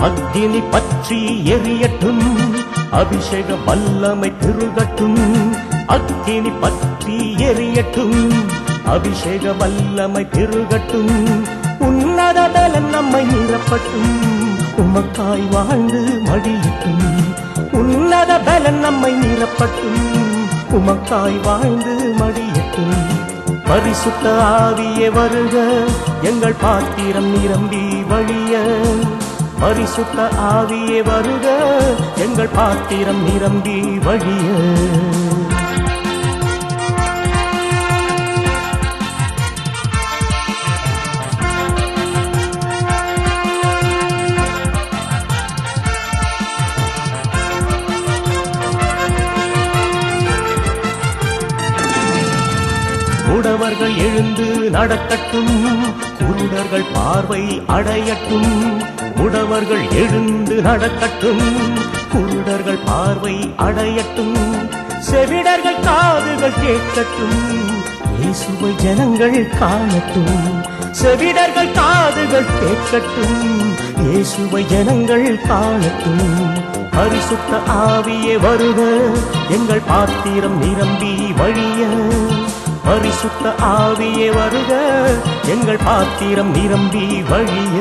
அக்கினி பற்றி எரியட்டும், அபிஷேக வல்லமை பெருகட்டும். அக்கினி பற்றி எரியட்டும், அபிஷேக வல்லமை பெருகட்டும். உன்னத பலன் நம்மை நிரப்பட்டும், உமக்காய் வாழ்ந்து மடியட்டும். உன்னத பலன் நம்மை நிரப்பட்டும், உமக்காய் வாழ்ந்து மடியட்டும். பரிசுத்த ஆவியே வருக, எங்கள் பாத்திரம் நிரம்பி வழிய. பரிசுத்த ஆவியே வருக, எங்கள் பாத்திரம் நிரம்பி வழிய. குருடர்கள் எழுந்து நடக்கட்டும், குருடர்கள் பார்வை அடையட்டும். குருடர்கள் எழுந்து நடக்கட்டும், குருடர்கள் பார்வை அடையட்டும். செவிடர்கள் காதுகள் கேட்கட்டும், இயேசுவை ஜனங்கள் காணட்டும். செவிடர்கள் காதுகள் கேட்கட்டும், இயேசுவை ஜனங்கள் காணட்டும். பரிசுத்த ஆவியே வருக, எங்கள் பாத்திரம் நிரம்பி வழிய. பரிசுத்த ஆவியே வருக, எங்கள் பாத்திரம் நிரம்பி வழிய.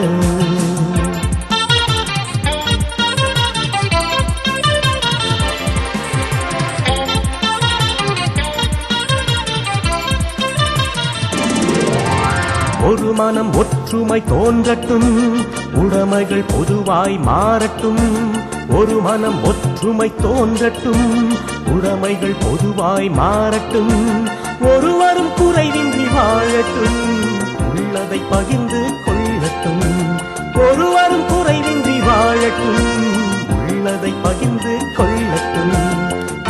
ஒரு மனம் ஒற்றுமை தோன்றட்டும், உடைமைகள் பொதுவாய் மாறட்டும். ஒரு மனம் ஒற்றுமை தோன்றட்டும், உடைமைகள் பொதுவாய் மாறட்டும். ஒருவரும் குறைவின்றி வாழட்டும், உள்ளதை பகிர்ந்து கொள்ளட்டும். ஒருவரும் குறைவின்றி வாழட்டும், உள்ளதை பகிர்ந்து கொள்ளட்டும்.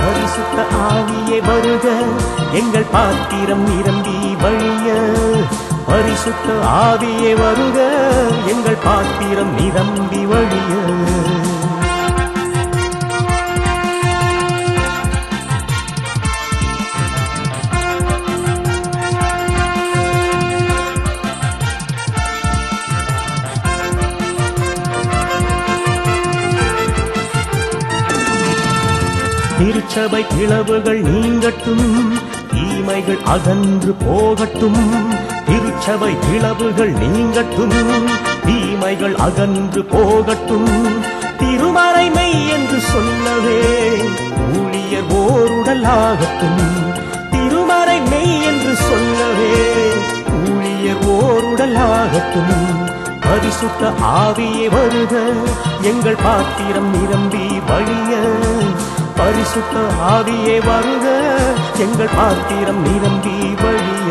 பரிசுத்த ஆவியே வருக, எங்கள் பாத்திரம் நிரம்பி வழிய. பரிசுத்த ஆவியே வருக, எங்கள் பாத்திரம் நிரம்பி வழிய. திருச்சபை பிளவுகள் நீங்கட்டும், தீமைகள் அகன்று போகட்டும். திருச்சபை பிளவுகள் நீங்கட்டும், தீமைகள் அகன்று போகட்டும். திருமறை மெய் என்று சொல்லவே ஊழியர் ஓருடல் ஆகட்டும். திருமறை மெய் என்று சொல்லவே ஊழியர் ஓருடல் ஆகட்டும். பரிசுத்த ஆவியே வருக, எங்கள் பாத்திரம் நிரம்பி வழிய. பரிசுத்த ஆவியே வருக, எங்கள் பாத்திரம் நிரம்பி வழிய.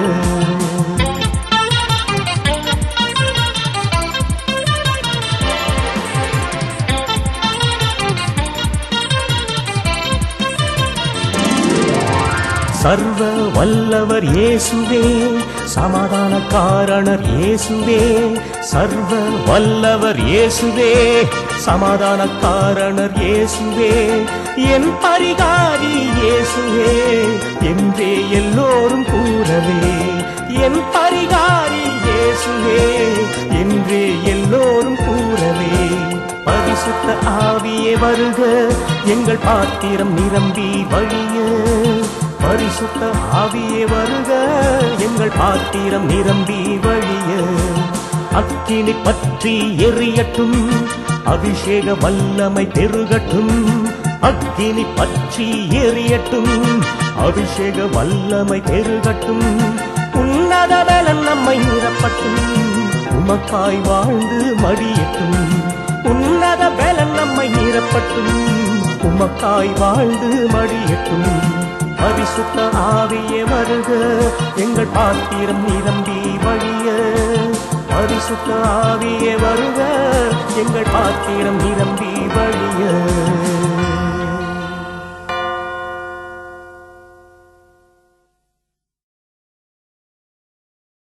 சர்வ வல்லவர் இயேசுவே, சமாதான காரணர் இயேசுவே. சர்வ வல்லவர் இயேசுவே, சமாதான காரணர் இயேசுவே. என் பரிகாரி இயேசுவே என்றே எல்லோரும் கூறவே. என் பரிகாரி இயேசுவே என்றே எல்லோரும் கூறவே. பரிசுத்த ஆவியே வருக, எங்கள் பாத்திரம் நிரம்பி வழிய. பரிசுத்த ஆவியே வருக, எங்கள் பாத்திரம் நிரம்பி வழிய. அக்கினி பற்றி எரியட்டும், அபிஷேக வல்லமை பெருகட்டும். அக்கினி பற்றி எரியட்டும், அபிஷேக வல்லமை பெருகட்டும். உன்னத பலன் நம்மை நிரப்பட்டும், உமக்காய் வாழ்ந்து மடியட்டும். உன்னத பலன் நம்மை நிரப்பட்டும், உமக்காய் வாழ்ந்து மடியட்டும். பரிசுத்த ஆவியே வருக, எங்கள் பாத்திரம் நிரம்பி வழிய. பரிசுத்த ஆவியே வருக, எங்கள் பாத்திரம் நிரம்பி வழிய.